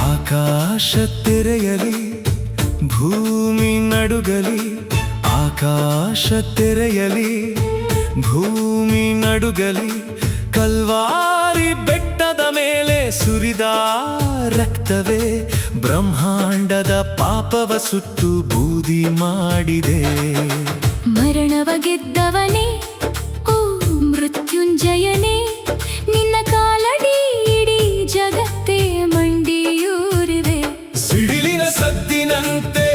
ಆಕಾಶ ತೆರೆಯಲಿ, ಭೂಮಿ ನಡುಗಲಿ. ಆಕಾಶ ತೆರೆಯಲಿ, ಭೂಮಿ ನಡುಗಲಿ. ಕಲ್ವಾರಿ ಬೆಟ್ಟದ ಮೇಲೆ ಸುರಿದ ರಕ್ತವೇ ಬ್ರಹ್ಮಾಂಡದ ಪಾಪವ ಸುಟ್ಟು ಬೂದಿ ಮಾಡಿದೆ. ಮರಣವ ಗೆದ್ದವನೇ, ಓ ಮೃತ್ಯುಂಜಯನೇ, ನಿನ್ನ ಕಾಲಡಿ ಇಡೀ ಜಗತ್ತೇ ಮಂಡಿಯೂರಿವೆ. ಸಿಡಿಲಿನ ಸದ್ದಿನಂತೆ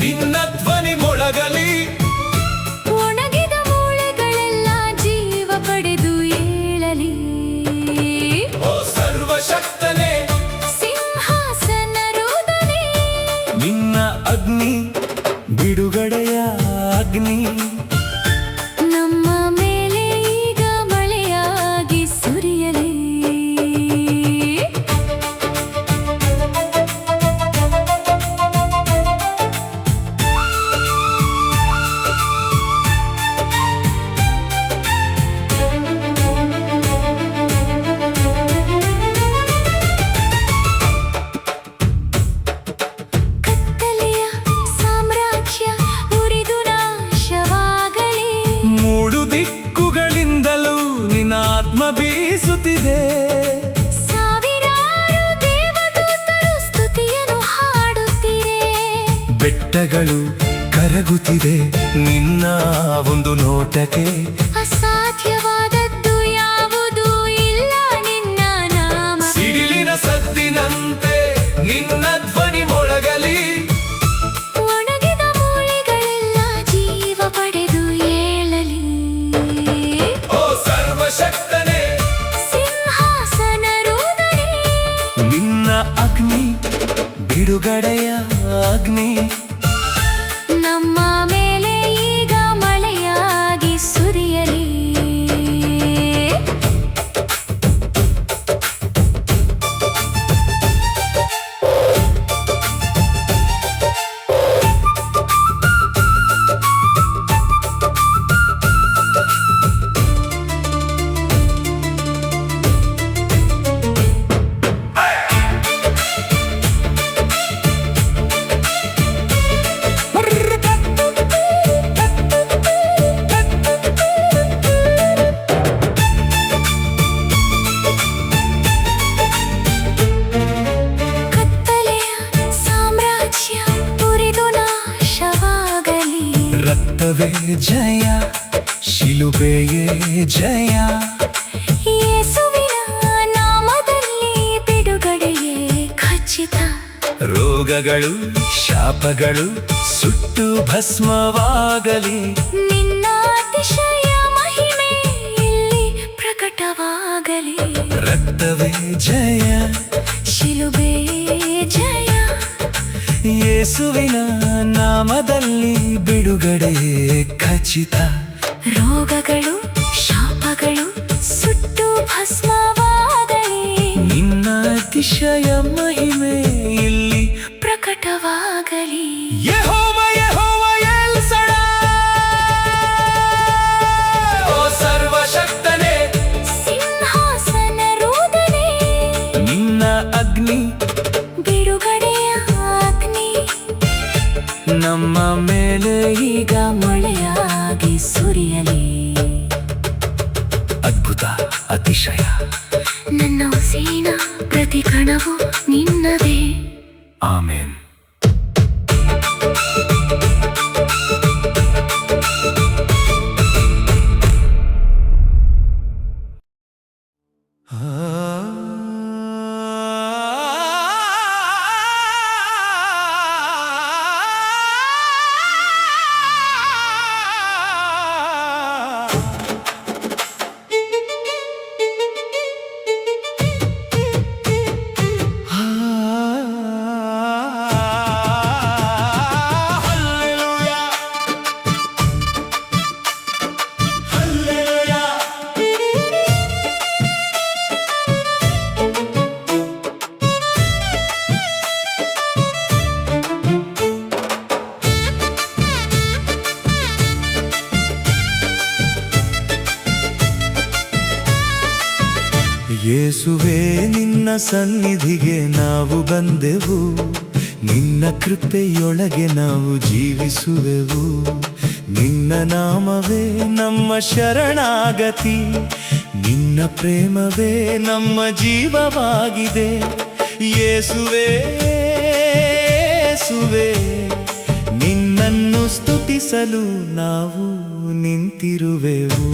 ನಿನ್ನ ಧ್ವನಿ ಮೊಳಗಲಿ. ಒಣಗಿದ ಮೂಳೆಗಳೆಲ್ಲ ಜೀವ ಪಡೆದು ಏಳಲಿ. ಓ ಸರ್ವಶಕ್ತನೇ, ಸಿಂಹಾಸನರೂಢನೇ, ನಿನ್ನ ಅಗ್ನಿ ಬಿಡುಗಡೆಯ ಅಗ್ನಿ. ನಮ್ಮ ಮೇಲೆ ಈಗ ಮಳೆಯಾಗಿ ಸುರಿಯಲಿ. ಕತ್ತಲೆಯ ಸಾಮ್ರಾಜ್ಯ ಉರಿದು ನಾಶವಾಗಲಿ. ಮೂಡು ದಿಕ್ಕುಗಳಿಂದಲೂ ನಿನ್ನ ಆತ್ಮ ಬೀಸುತ್ತಿದೆ. ಸಾವಿರಾರು ದೇವದೂತರು ಸ್ತುತಿಯನ್ನು ಹಾಡುತ್ತಿರೆ. ಬೆಟ್ಟಗಳು ಕರಗುತ್ತಿದೆ ನಿನ್ನ ಒಂದು ನೋಟಕ್ಕೆ. ಅಸಾಧ್ಯವಾದದ್ದು ಯಾವುದೂ ಇಲ್ಲ ನಿನ್ನ ನಾಮ. ಸಿಡಿಲಿನ ಸದ್ದಿನಂತೆ ನಿನ್ನ ಧ್ವನಿ ಮೊಳಗಲಿ. ಒಣಗಿದ ಮೂಳೆಗಳೆಲ್ಲ ಜೀವ ಪಡೆದು ಏಳಲಿ. ಓ ಸರ್ವಶಕ್ತನೇ, ಸಿಂಹಾಸನರೂಢನೇ, ನಿನ್ನ ಅಗ್ನಿ ಬಿಡುಗಡೆಯ ಅಗ್ನಿ. ನಮ್ಮ ಮೇಲೆ ಈಗ ಮಳೆಯಾಗಿ ಸುರಿಯಲಿ. ಕತ್ತಲೆಯ ಸಾಮ್ರಾಜ್ಯ ಉರಿದು ನಾಶವಾಗಲಿ. ರಕ್ತವೇ ಜಯ, ಶಿಲುಬೆಯೇ ಜಯ. ಯೇಸುವಿನ ನಾಮದಲ್ಲಿ ಬಿಡುಗಡೆಯೇ ಖಚಿತ. ರೋಗಗಳು ಶಾಪಗಳು ಸುಟ್ಟು ಭಸ್ಮವಾಗಲಿ. ನಿನ್ನ ಅತಿಶಯ ಮಹಿಮೆ ಇಲ್ಲಿ ಪ್ರಕಟವಾಗಲಿ. ರಕ್ತವೇ ಜಯ, ಶಿಲುಬೆಯೇ ಜಯ. ಯೇಸುವಿನ ನಾಮದಲ್ಲಿ ಬಿಡುಗಡೆಯೇ ಖಚಿತ. ರೋಗಗಳು ಶಾಪಗಳು ಸುಟ್ಟು ಭಸ್ಮವಾಗಲಿ. ನಿನ್ನ ಅತಿಶಯ ಮಹಿಮೆ ಇಲ್ಲಿ ಪ್ರಕಟವಾಗಲಿ. ಯೆಹೋವ ಯೆಹೋವ ಎಲ್ ಶಡಾಯ್. ಓ ಸರ್ವಶಕ್ತನೇ, ಸಿಂಹಾಸನರೂಢನೇ, ನಿನ್ನ ಅಗ್ನಿ ಬಿಡುಗಡೆಯ ಅಗ್ನಿ. ನಮ್ಮ ಮೇಲೆ ಈಗ ಮಳೆಯಾಗಿ ಸುರಿಯಲಿ. ಅದ್ಭುತ ಅತಿಶಯ. ನನ್ನ ಉಸಿರಿನ ಪ್ರತಿ ಕಣವು ನಿನ್ನದೇ. ಆಮೇನ್. ಯೇಸುವೇ ನಿನ್ನ ಸನ್ನಿಧಿಗೆ ನಾವು ಬಂದೆವು, ನಿನ್ನ ಕೃಪೆಯೊಳಗೆ ನಾವು ಜೀವಿಸುವೆವು. ನಿನ್ನ ನಾಮವೇ ನಮ್ಮ ಶರಣಾಗತಿ, ನಿನ್ನ ಪ್ರೇಮವೇ ನಮ್ಮ ಜೀವವಾಗಿದೆ. ಯೇಸುವೇ ಯೇಸುವೇ ನಿನ್ನನ್ನು ಸ್ತುತಿಸಲು ನಾವು ನಿಂತಿರುವೆವು.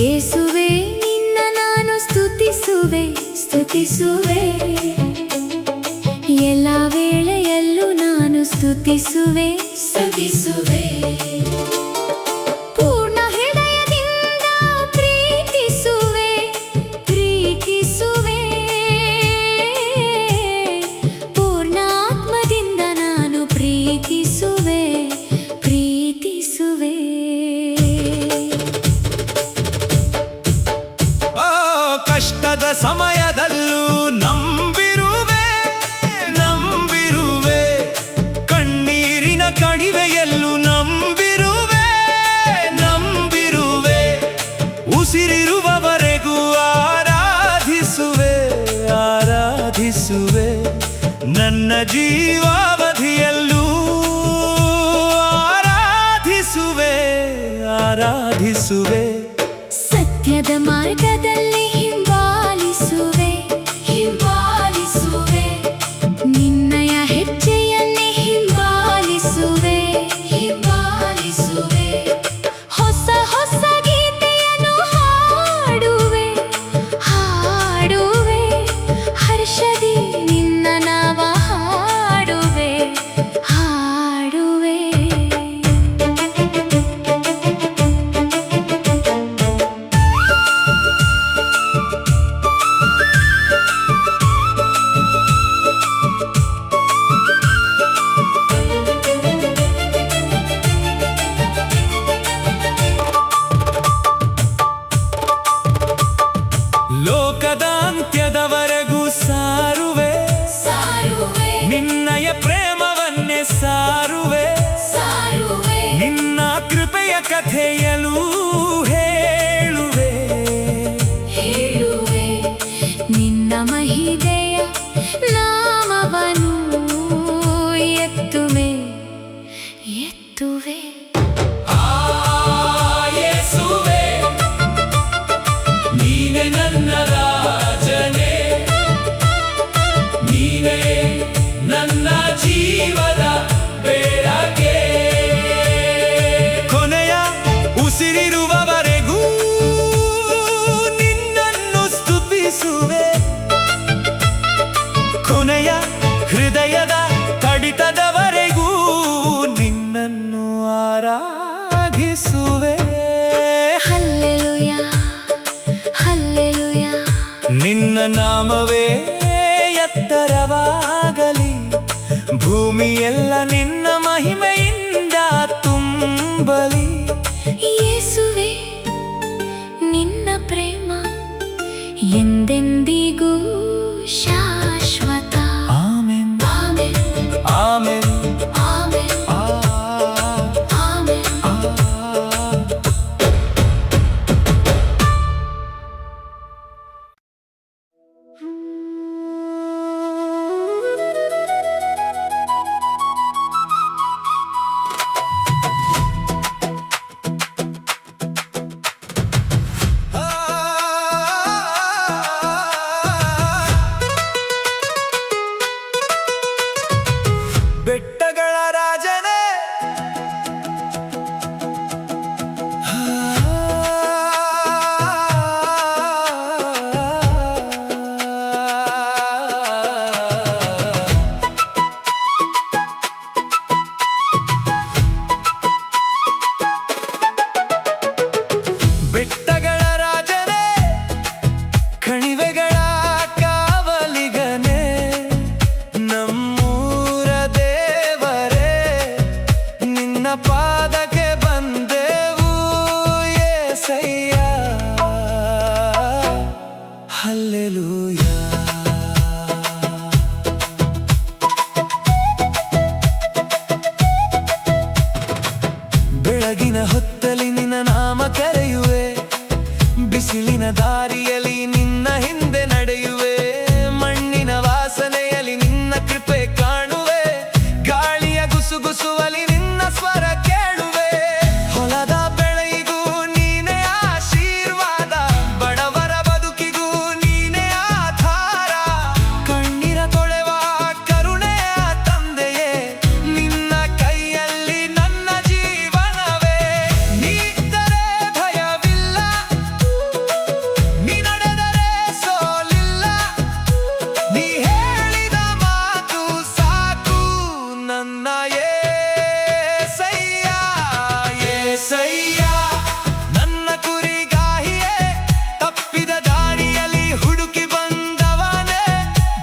ಯೇಸುವೇ ನಿನ್ನ ನಾನು ಸ್ತುತಿಸುವೆ ಸ್ತುತಿಸುವೆ, ಎಲ್ಲ ವೇಳೆಯಲ್ಲೂ ನಾನು ಸ್ತುತಿಸುವೆ ಸ್ತುತಿಸುವೆ. ಪೂರ್ಣ ಹೃದಯದಿಂದ ಪ್ರೀತಿಸುವೆ ಪ್ರೀತಿಸುವೆ, ಪೂರ್ಣ ಆತ್ಮದಿಂದ ನಾನು ಪ್ರೀತಿಸುವೆ ಪ್ರೀತಿಸುವೆ. ಕಷ್ಟದ ಸಮಯದಲ್ಲೂ ನಂಬಿರುವೆ ನಂಬಿರುವೆ, ಕಣ್ಣೀರಿನ ಕಣಿವೆಯಲ್ಲೂ ನಂಬಿರುವೆ ನಂಬಿರುವೆ. ಉಸಿರಿರುವವರೆಗೂ ಆರಾಧಿಸುವೆ ಆರಾಧಿಸುವೆ, ನನ್ನ ಜೀವಾವಧಿಯಲ್ಲೂ ಆರಾಧಿಸುವೆ ಆರಾಧಿಸುವೆ. ಸತ್ಯದ ಮಾರ್ಗದಲ್ಲಿ ಹಿಂಬಾಲಿಸುವೆ ಹಿಂಬಾಲಿಸುವೆ, ನಿನ್ನಯ ಹೆಜ್ಜೆಯನ್ನೇ ಹಿಂಬಾಲಿಸುವೆ ಹಿಂಬಾಲಿಸುವೆ. ಹೊಸ ಹೊಸ ಗೀತೆಯನ್ನು ಹಾಡುವೆ ಹಾಡುವೆ, ಹರ್ಷದಿ ನಿನ್ನ ನಾಮ ಹಾಡುವೆ ಹಾಡುವೆ. ಲೋಕದಾಂತ್ಯದವರೆಗೂ ಸಾರುವೆ ಸಾರುವೆ ನಿನ್ನಯ ಪ್ರೇಮವನ್ನೇ ಸಾರುವೆ ಸಾರುವೆ, ನಿನ್ನ ಕೃಪೆಯ ಕಥೆಯಲು ಹೇಳುವೆ ಹೇಳುವೆ. ನಿನ್ನ ಮಹಿದೆಯ ನಾಮವನ್ನು ಎತ್ತುವೆ ಎತ್ತುವೆ. ಯೇಸುವೇ ನೀನೆ ನನ್ನ ರಾಜನೇ, ನೀನೇ ನನ್ನ ಜೀವದ ಬೆಳಕೆ. ಕೊನೆಯ ಉಸಿರಿರುವವರೆಗೂ ನಿನ್ನನ್ನು ಸ್ತುತಿಸುವೆ, ಕೊನೆಯ ಹೃದಯದ ಕಡಿತದವರೆಗೂ ನಿನ್ನನ್ನು ಆರಾಧಿಸುವೆ. ಹಲ್ಲೆಲೂಯ ಹಲ್ಲೆಲೂಯ, ನಿನ್ನ ನಾಮವೇ ಎತ್ತರವಾಗಲಿ, ಭೂಮಿಯೆಲ್ಲ ನಿನ್ನ ಮಹಿಮೆಯಿಂದ ತುಂಬಲಿ. ಯೇಸುವೇ ನಿನ್ನ ಪ್ರೇಮ ಎಂದೆಂದಿಗೂ ಶಾಶ್ವತ. Amen amen amen amen amen. ದಾರಿಯಲ್ಲಿ ನಿನ್ನ ಹಿಂದೆ ನಡೆಯುವೆ, ಮಣ್ಣಿನ ವಾಸನೆಯಲ್ಲಿ ನಿನ್ನ ಕೃಪೆ ಕಾಣುವೆ, ಗಾಳಿಯ ಗುಸುಗುಸುವಲಿ ನಿನ್ನ ಸ್ವರ ಕೇಳುವೆ. ಹೊಲದ ಬೆಳೆಯಿಗೂ ನೀನೇ ಆಶೀರ್ವಾದ, ಬಡವರ ಬದುಕಿಗೂ ನೀನೇ ಆಧಾರ. ಕಣ್ಣೀರ ತೊಳೆವ ಕರುಣೆಯ ತಂದೆಯೇ, ನಿನ್ನ ಕೈಯಲ್ಲಿ ನನ್ನ ಜೀವನವೇ. ನೀ ಇದ್ದರೆ ಭಯವಿಲ್ಲ, ನೀ ನಡೆದರೆ ಸೋಲಿಲ್ಲ, ನೀ ಹೇಳಿದ ಮಾತು ಸಾಕು ನನ್ನ యేసయ్య. యేసయ్య ನನ್ನ ಕುರಿಗಾಹಿಯೇ, ತಪ್ಪಿದ ದಾರಿಯಲ್ಲಿ ಹುಡುಕಿ ಬಂದವನೇ,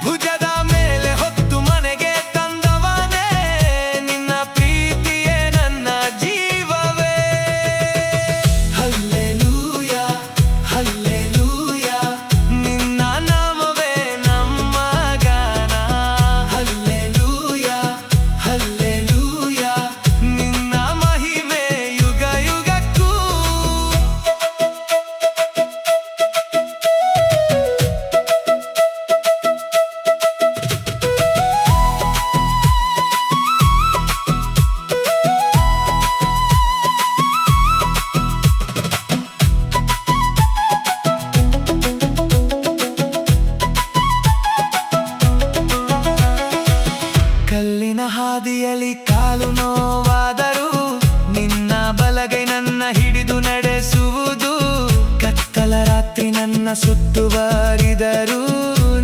ಭುಜದ ಮೇಲೆ ಹೊತ್ತು ಮನೆಗೆ ತಂದವನೇ, ನಿನ್ನ ಪ್ರೀತಿಯೇ ನನ್ನ ಜೀವವೇ. ಹಲ್ಲೆಲೂಯ ಹಲ್ಲೆಲೂಯ, ನಿನ್ನ ನಾಮವೇ ನಮ್ಮ ಗಾನ. ಹಲ್ಲೆಲೂಯ ಹಲ್ಲೆಲೂಯ, ನಿನ್ನ ಮಹಿಮೆ ಯುಗ ಯುಗಕ್ಕೂ. ಕಲ್ಲಿನ ಹಾದಿಯಲ್ಲಿ ಕಾಲು ನೋವಾದರೂ ನಿನ್ನ ಬಲಗೈ ನನ್ನ ಹಿಡಿದು ನಡೆಸುವುದು. ಕತ್ತಲ ರಾತ್ರಿ ನನ್ನ ಸುತ್ತುವರಿದರೂ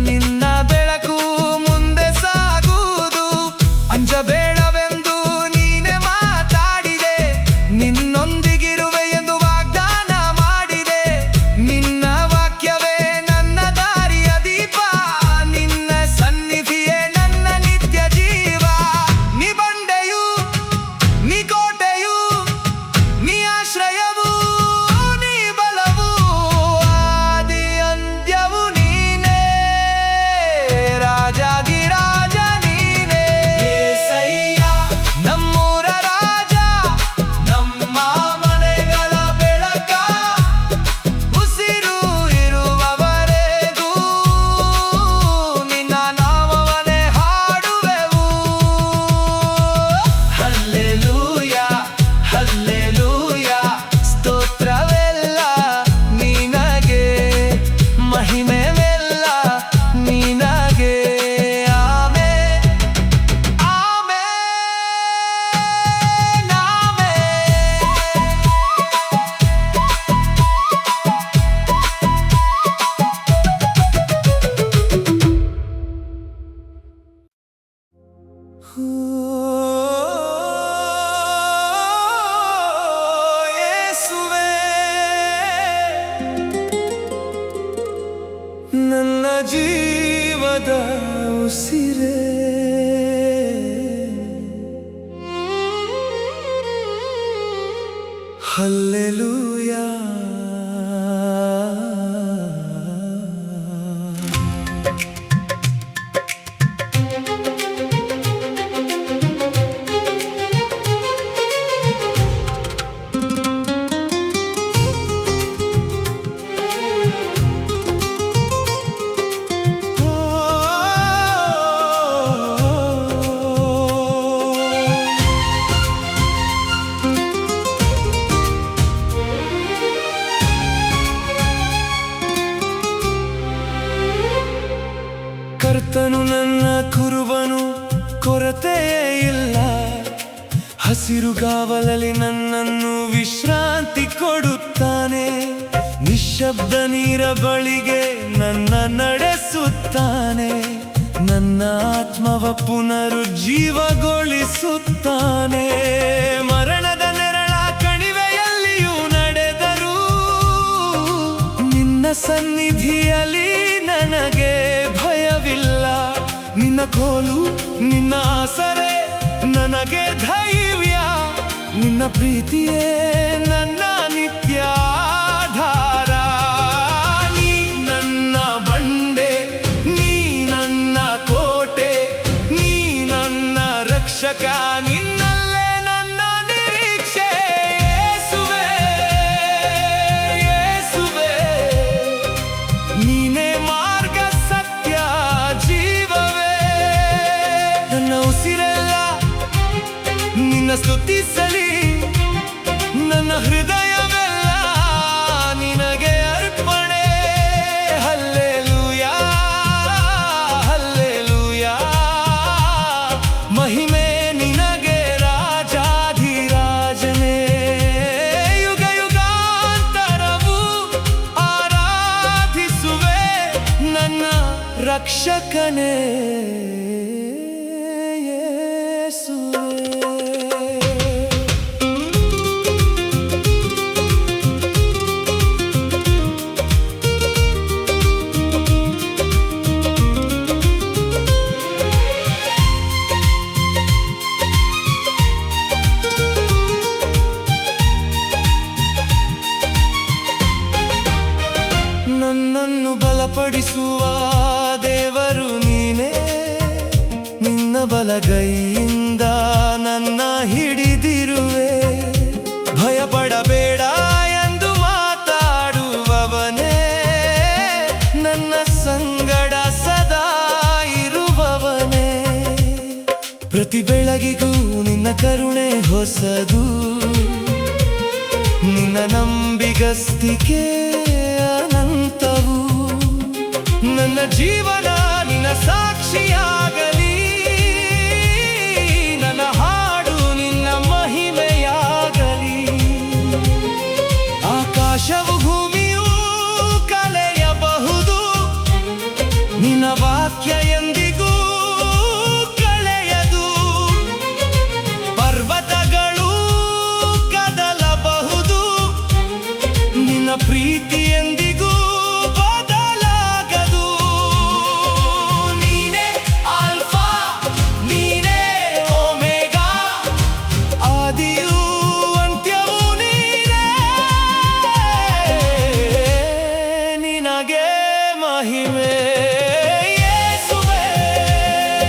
ನಿನ್ನ ಬೆಳಕು ಮುಂದೆ ಸಾಗುವುದು. ಅಂಜಬೇಡವೆಂದು ನೀನೆ ಮಾತಾಡಿದೆ, ನಿನ್ನೊಂದಿಗಿರುವೆ ಎಂದು ವಾಗ್ದಾನ ಮಾಡಿದೆ. ನಿನ್ನ ವಾಕ್ಯವೇ ನನ್ನ ದಾರಿಯ ದೀಪ, ನಿನ್ನ ಸನ್ನಿಧಿಯೇ ನನ್ನ ನಿತ್ಯ ಜೀವ. ನೀ ಬಂಡೆಯು, ನೀ ಕೋಟೆಯು, ನೀ ಆಶ್ರಯವು, ನೀ ಬಲವು, ಆದಿ ಅಂತ್ಯವು ನೀನೇ, ರಾಜಾಧಿರಾಜ ನೀನೇ. యేసయ్య ನಮ್ಮೂರ ರಾಜ, ನಮ್ಮ ಮನೆಗಳ ಬೆಳಕ, ಉಸಿರು ಇರುವವರೆಗೂ ನಿನ್ನ ನಾಮವನ್ನೇ ಹಾಡುವೆವು. ಹಲ್ಲೆಲೂಯ ಹಲ್ಲೆಲೂಯ, ಸ್ತೋತ್ರವೆಲ್ಲ ನಿನಗೆ, ಮಹಿಮೆವೆಲ್ಲ ನಿನಗೆ. ಆಮೆನ್ ಆಮೆನ್ ಯೇಸುವೇ, ನನ್ನ ಜೀವದ ಉಸಿರೇ. ಹಲ್ಲೆಲೂಯ. ಕರ್ತನು ನನ್ನ ಕುರುಬನು, ಕೊರತೆಯೇ ಇಲ್ಲ. ಹಸಿರುಗಾವಲಲ್ಲಿ ನನ್ನನ್ನು ವಿಶ್ರಾಂತಿ ಕೊಡುತ್ತಾನೆ. ನಿಶ್ಶಬ್ದ ನೀರ ಬಳಿಗೆ ನನ್ನ ನಡೆಸುತ್ತಾನೆ. ನನ್ನ ಆತ್ಮವ ಪುನರುಜ್ಜೀವಗೊಳಿಸುತ್ತಾನೆ. ಮರಣದ ನೆರಳ ಕಣಿವೆಯಲ್ಲಿಯೂ ನಡೆದರೂ ನಿನ್ನ ಸನ್ನಿಧಿಯಲ್ಲಿ ನನಗೆ ಭಯವಿಲ್ಲ. ನಿನ್ನ ಕೋಲು, ನಿನ್ನ ಆಸರೆ ನನಗೆ ಧೈರ್ಯ. ನಿನ್ನ ಪ್ರೀತಿಯೇ ನನ್ನ ನಿತ್ಯ ಆಧಾರ. ನೀ ನನ್ನ ಬಂಡೆ, ನೀ ನನ್ನ ಕೋಟೆ, ನೀ ನನ್ನ ರಕ್ಷಕ, ನಿನ್ನಲ್ಲೇ ನನ್ನ ನಿರೀಕ್ಷೆ. ಯೇಸುವೇ ಯೇಸುವೇ, ರಕ್ಷಕನೇ ಯೇಸುವೇ. ನನ್ನನ್ನು ಬಲಪಡಿಸುವ ದೇವರು ನೀನೇ, ನಿನ್ನ ಬಲಗೈಯಿಂದ ನನ್ನ ಹಿಡಿದಿರುವೆ. ಭಯಪಡಬೇಡ ಎಂದು ಮಾತಾಡುವವನೇ, ನನ್ನ ಸಂಗಡ ಸದಾ ಇರುವವನೇ. ಪ್ರತಿ ಬೆಳಗಿಗೂ ನಿನ್ನ ಕರುಣೆ ಹೊಸದು, ನಿನ್ನ ನಂಬಿಗಸ್ತಿಕೆ ಅನಂತವು. ನನ್ನ ಜೀವನ ನಿನ್ನ ಸಾಕ್ಷಿಯಾಗಲಿ, ನನ್ನ ಹಾಡು ನಿನ್ನ ಮಹಿಮೆಯಾಗಲಿ. ಆಕಾಶವು ಭೂಮಿಯೂ ಕಳೆಯಬಹುದು, ನಿನ್ನ ವಾಕ್ಯ ಎಂದಿಗೂ ಕಳೆಯದು. ಪರ್ವತಗಳು ಕದಲಬಹುದು, ನಿನ್ನ ಪ್ರೀತಿ ಎಂದಿಗೂ ಬದಲಾಗದು. ನೀನೇ ಆಲ್ಫಾ, ನೀನೇ ಒಮೆಗಾ, ಆದಿಯೂ ಅಂತ್ಯವೂ ನೀನೇ. ನಿನಗೆ ಮಹಿಮೆ ಯೇಸುವೇ,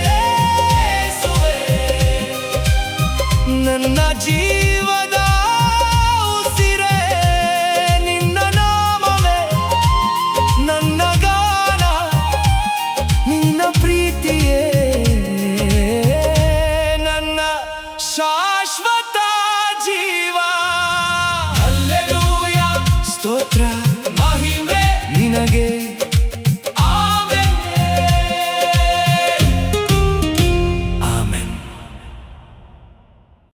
ಯೇಸುವೇ. ನನ್ನ ಜೀವದ ಉಸಿರೇ ನಿನ್ನ ನಾಮವೇ, ನನ್ನ ಗಾನ ನಿನ್ನ ಪ್ರೀತಿಯೇ, ನನ್ನ ಶಾಶ್ವತ ಜೀವ. ಹಲ್ಲೆಲೂಯಾ, ಸ್ತೋತ್ರ.